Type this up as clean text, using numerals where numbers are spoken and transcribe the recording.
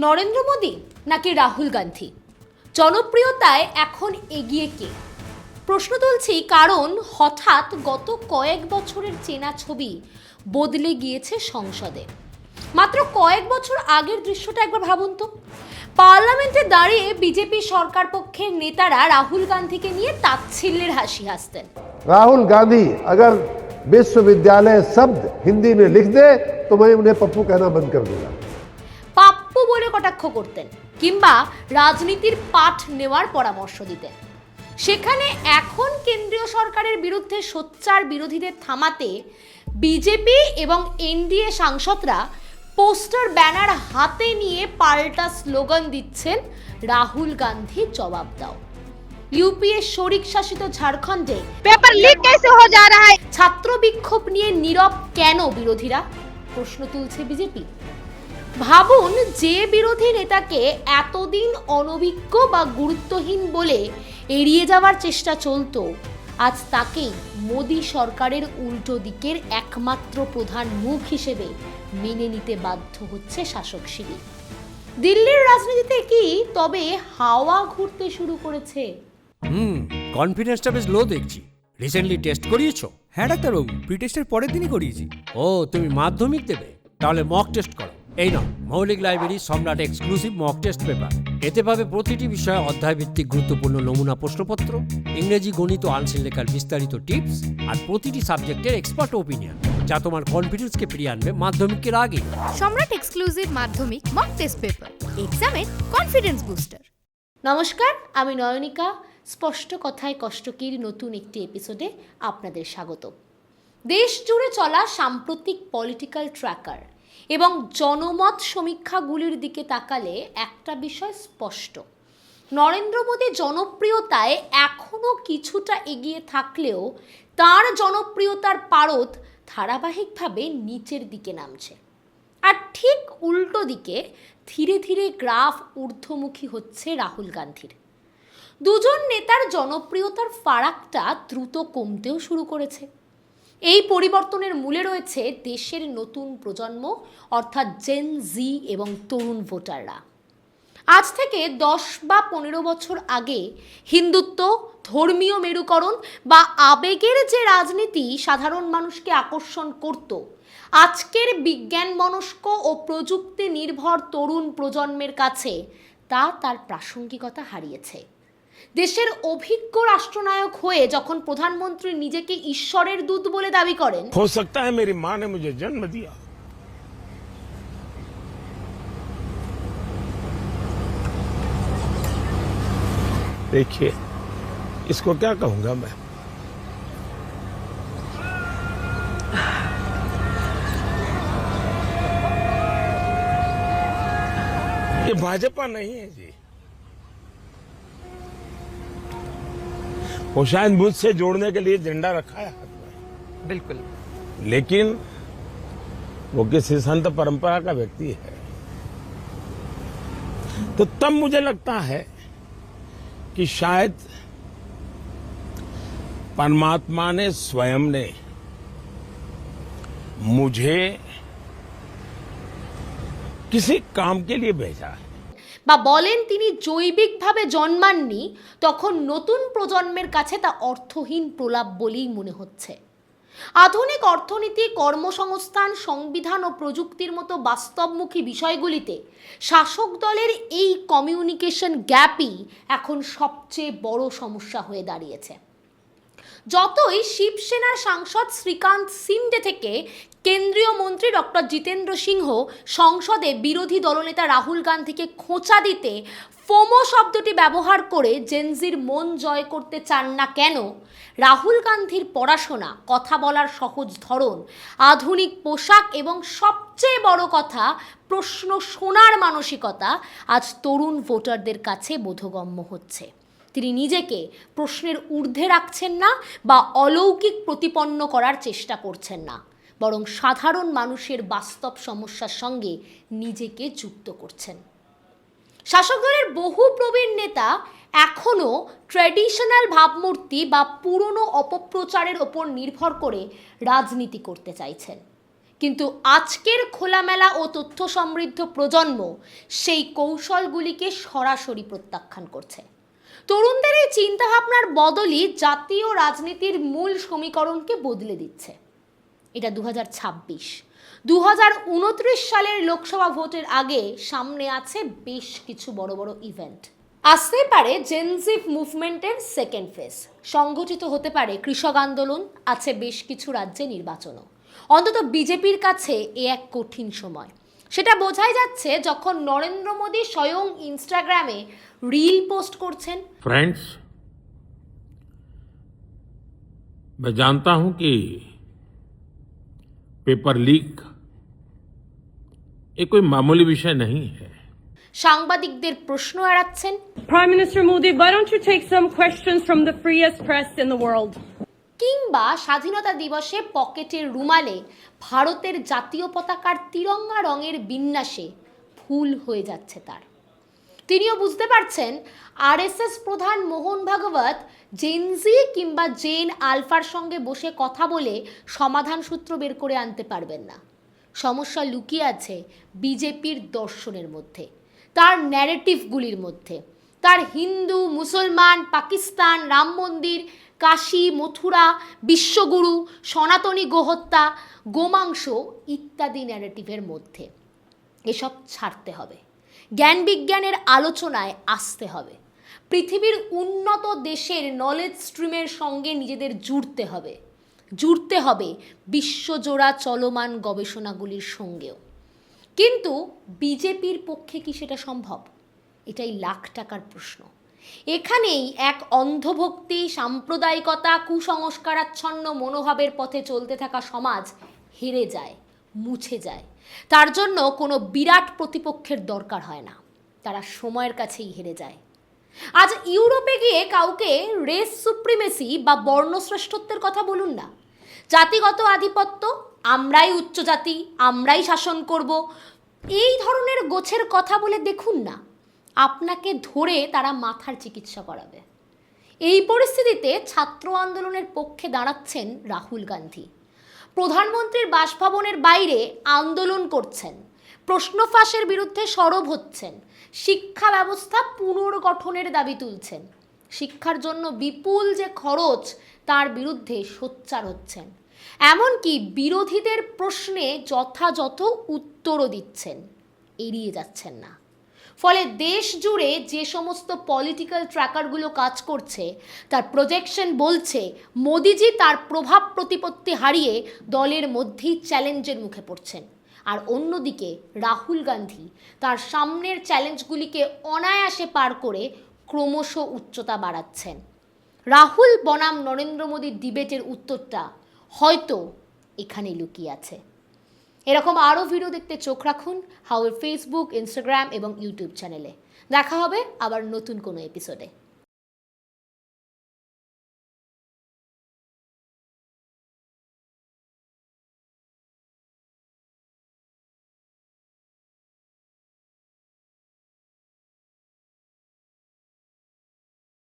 নরেন্দ্র মোদী নাকি রাহুল গান্ধী? জনপ্রিয়তায় এখন এগিয়ে কে? প্রশ্ন তুলছি কারণ হঠাৎ গত কয়েক বছরের চেনা ছবি বদলে গিয়েছে সংসদে। মাত্র কয়েক বছর আগের দৃশ্যটা একবার ভাবুন তো। পার্লামেন্টে দাঁড়িয়ে বিজেপি সরকার পক্ষের নেতারা রাহুল গান্ধীকে নিয়ে তাচ্ছিল্যের হাসি হাসতেন। राहुल गांधी अगर विश्वविद्यालय शब्द हिंदी में लिख दे तो मैं उन्हें पप्पू कहना बंद कर दूंगा। পাপ্পু বলে কটাক্ষ করতেন কিংবা রাজনীতির পাঠ নেওয়ার পরামর্শ দিতেন। সেখানে এখন কেন্দ্রীয় সরকারের বিরুদ্ধে সোচ্চার বিরোধীদের থামাতে বিজেপি এবং এনডিএ সাংসদরা পোস্টার ব্যানার হাতে নিয়ে পাল্টা স্লোগান দিচ্ছেন, রাহুল গান্ধী জবাব দাও। ইউপিএ শরিক শাসিত ঝাড়খণ্ডে पेपर लीक कैसे हो जा रहा है? ছাত্র বিক্ষোভ নিয়ে নীরব কেন বিরোধীরা? প্রশ্ন তুলছে বিজেপি। ভাবুন, যে বিরোধী নেতাকে এতদিন অনভিজ্ঞ বা গুরুত্বহীন বলে এড়িয়ে যাওয়ার চেষ্টা চলতো, আজ তাকেই মোদী সরকারের উল্টো দিকের একমাত্র প্রধান মুখ হিসেবে মেনে নিতে বাধ্য হচ্ছে শাসক শিবির। দিল্লির রাজনীতিতে কি তবে হাওয়া ঘুরতে শুরু করেছে? কনফিডেন্সটা বেশ লো দেখছি। রিসেন্টলি টেস্ট করিয়েছো? হ্যাঁ ডাক্তারবাবু, প্রি টেস্টের পরের দিনই করিয়েছি। ও, তুমি মাধ্যমিক দেবে? তাহলে মক টেস্ট করো। এই নাও মৌলিক লাইব্রেরি সম্রাট এক্সক্লুসিভ মক টেস্ট পেপার। এতে পাবে প্রতিটি বিষয়ে অধ্যায়ভিত্তিক গুরুত্বপূর্ণ নমুনা প্রশ্নপত্র, ইংরেজি, গণিত, আনসিন লেখার বিস্তারিত টিপস আর প্রতিটি সাবজেক্টের এক্সপার্ট ওপিনিয়ন, যা তোমার কনফিডেন্সকে ফিরিয়ে আনবে মাধ্যমিকের আগে। সম্রাট এক্সক্লুসিভ মাধ্যমিক মক টেস্ট পেপার, এক্সামের কনফিডেন্স বুস্টার। নমস্কার, আমি নয়নিকা। স্পষ্ট কথায় কষ্টকীর নতুন একটি এপিসোডে আপনাদের স্বাগত। দেশ জুড়ে চলা সাম্প্রতিক পলিটিক্যাল ট্র্যাকার এবং জনমত সমীক্ষাগুলির দিকে তাকালে একটা বিষয় স্পষ্ট। নরেন্দ্র মোদী জনপ্রিয়তায় এখনও কিছুটা এগিয়ে থাকলেও তার জনপ্রিয়তার পারদ ধারাবাহিকভাবে নিচের দিকে নামছে। আর ঠিক উল্টো দিকে ধীরে ধীরে গ্রাফ ঊর্ধ্বমুখী হচ্ছে রাহুল গান্ধীর। দুজন নেতার জনপ্রিয়তার ফারাকটা দ্রুত কমতেও শুরু করেছে। এই পরিবর্তনের মূলে রয়েছে দেশের নতুন প্রজন্ম, অর্থাৎ জেন জি এবং তরুণ ভোটাররা। আজ থেকে 10 বা 15 বছর আগে হিন্দুত্ব, ধর্মীয় মেরুকরণ বা আবেগের যে রাজনীতি সাধারণ মানুষকে আকর্ষণ করত, আজকের বিজ্ঞানমনস্ক ও প্রযুক্তি নির্ভর তরুণ প্রজন্মের কাছে তা তার প্রাসঙ্গিকতা হারিয়েছে। দেশের অভিজ্ঞ রাষ্ট্রনায়ক হয়ে যখন প্রধানমন্ত্রী নিজেকে ঈশ্বরের দূত বলে দাবি করেন, हो सकता है मेरी माँ ने मुझे जन्म दिया, देखिए इसको क्या कहूंगा मैं। ये भाजपा नहीं है जी, वो शायद मुझसे जोड़ने के लिए झंडा रखा है हाथ में, बिल्कुल। लेकिन वो किसी संत परंपरा का व्यक्ति है। तो तब मुझे लगता है कि शायद परमात्मा ने स्वयं ने मुझे किसी काम के लिए भेजा है। বা বলেন তিনি জৈবিকভাবে জন্মাননি, তখন নতুন প্রজন্মের কাছে তা অর্থহীন প্রলাপ বলেই মনে হচ্ছে। আধুনিক অর্থনীতি, কর্মসংস্থান, সংবিধান ও প্রযুক্তির মতো বাস্তবমুখী বিষয়গুলিতে শাসক দলের এই কমিউনিকেশন গ্যাপই এখন সবচেয়ে বড় সমস্যা হয়ে দাঁড়িয়েছে। যতই শিবসেনার সাংসদ শ্রীকান্ত সিন্ডে থেকে কেন্দ্রীয় মন্ত্রী ডক্টর জিতেন্দ্র সিংহ সংসদে বিরোধী দলনেতা রাহুল গান্ধীকে খোঁচা দিতে ফোমো শব্দটি ব্যবহার করে জেনজির মন জয় করতে চান না কেন, রাহুল গান্ধীর পড়াশোনা, কথা বলার সহজ ধরন, আধুনিক পোশাক এবং সবচেয়ে বড় কথা প্রশ্ন শোনার মানসিকতা আজ তরুণ ভোটারদের কাছে বোধগম্য হচ্ছে। তিনি নিজেকে প্রশ্নের ঊর্ধ্বে রাখছেন না বা অলৌকিক প্রতিপন্ন করার চেষ্টা করছেন না, বরং সাধারণ মানুষের বাস্তব সমস্যার সঙ্গে নিজেকে যুক্ত করছেন। শাসক দলের বহু প্রবীণ নেতা এখনও ট্র্যাডিশনাল ভাবমূর্তি বা পুরনো অপপ্রচারের ওপর নির্ভর করে রাজনীতি করতে চাইছেন। কিন্তু আজকের খোলামেলা ও তথ্য সমৃদ্ধ প্রজন্ম সেই কৌশলগুলিকে সরাসরি প্রত্যাখ্যান করছে। তরুণদের এই চিন্তাভাবনার বদলই জাতীয় রাজনীতির মূল সমীকরণকে বদলে দিচ্ছে। এটা 2026। 2029 সালের লোকসভা ভোটের আগে সামনে আছে বেশ কিছু বড় বড় ইভেন্ট। আসতে পারে জেনজিভ মুভমেন্টের সেকেন্ড ফেজ, সংগঠিত হতে পারে কৃষক আন্দোলন, আছে বেশ কিছু রাজ্যে নির্বাচনও। অন্তত বিজেপির কাছে এ এক কঠিন সময়। সেটা বোঝাই যাচ্ছে যখন নরেন্দ্র মোদী স্বয়ং ইনস্টাগ্রামে রিল পোস্ট করছেন। फ्रेंड्स, मैं जानता हूं कि पेपर लीक ये कोई मामूली विषय नहीं है। সাংবাদিকদের প্রশ্ন এড়াচ্ছেন। Prime Minister Modi, why don't you take some questions from the freest press in the world? কিংবা স্বাধীনতা দিবসে পকেটের রুমালে ভারতের জাতীয় পতাকার তিরঙ্গা রঙের বিন্যাসে ভুল হয়ে যাচ্ছে তার। তিনিও বুঝতে পারছেন আরএসএস প্রধান মোহন ভাগবত জেনজি কিংবা জেন আলফার সঙ্গে বসে কথা বলে সমাধান সূত্র বের করে আনতে পারবেন না। সমস্যা লুকিয়ে আছে বিজেপির দর্শনের মধ্যে, তার ন্যারেটিভগুলির মধ্যে, তার হিন্দু, মুসলমান, পাকিস্তান, রাম মন্দির, কাশী, মথুরা, বিশ্বগুরু, সনাতনী গোহত্যা, গোমাংস ইত্যাদি ন্যারেটিভের মধ্যে। এসব ছাড়তে হবে, জ্ঞান বিজ্ঞানের আলোচনায় আসতে হবে, পৃথিবীর উন্নত দেশের নলেজ স্ট্রিমের সঙ্গে নিজেদের জুড়তে হবে বিশ্বজোড়া চলমান গবেষণাগুলির সঙ্গেও। কিন্তু বিজেপির পক্ষে কি সেটা সম্ভব? এটাই লাখ টাকার প্রশ্ন। এখানেই এক অন্ধভক্তি, সাম্প্রদায়িকতা, কুসংস্কারাচ্ছন্ন মনোভাবের পথে চলতে থাকা সমাজ হেরে যায়, মুছে যায়। তার জন্য কোনো বিরাট প্রতিপক্ষের দরকার হয় না, তারা সময়ের কাছেই হেরে যায়। আজ ইউরোপে গিয়ে কাউকে রেস সুপ্রিমেসি বা বর্ণশ্রেষ্ঠত্বের কথা বলুন না, জাতিগত আধিপত্য, আমরাই উচ্চ জাতি, আমরাই শাসন করব, এই ধরনের গোছের কথা বলে দেখুন না, আপনাকে ধরে তারা মাথার চিকিৎসা করাবে। এই পরিস্থিতিতে ছাত্র আন্দোলনের পক্ষে দাঁড়াচ্ছেন রাহুল গান্ধী। প্রধানমন্ত্রীর বাসভবনের বাইরে আন্দোলন করছেন, প্রশ্ন ফাঁসের বিরুদ্ধে সরব হচ্ছেন, শিক্ষা ব্যবস্থা পুনর্গঠনের দাবি তুলছেন, শিক্ষার জন্য বিপুল যে খরচ তার বিরুদ্ধে সোচ্চার হচ্ছেন, এমনকি বিরোধীদের প্রশ্নে যথাযথ উত্তরও দিচ্ছেন, এড়িয়ে যাচ্ছেন না। ফলে দেশ জুড়ে যে সমস্ত পলিটিক্যাল ট্র্যাকারগুলো কাজ করছে তার প্রজেকশন বলছে মোদিজি তার প্রভাব প্রতিপত্তি হারিয়ে দলের মধ্যেই চ্যালেঞ্জের মুখে পড়ছেন, আর অন্যদিকে রাহুল গান্ধী তার সামনের চ্যালেঞ্জগুলিকে অনায়াসে পার করে ক্রমশ উচ্চতা বাড়াচ্ছেন। রাহুল বনাম নরেন্দ্র মোদীর ডিবেটের উত্তরটা হয়তো এখানেই লুকিয়ে আছে। এরকম আরও ভিডিও দেখতে চোখ রাখুন হাউয়ের ফেসবুক, ইনস্টাগ্রাম এবং ইউটিউব চ্যানেলে। দেখা হবে আবার নতুন কোনো এপিসোডে।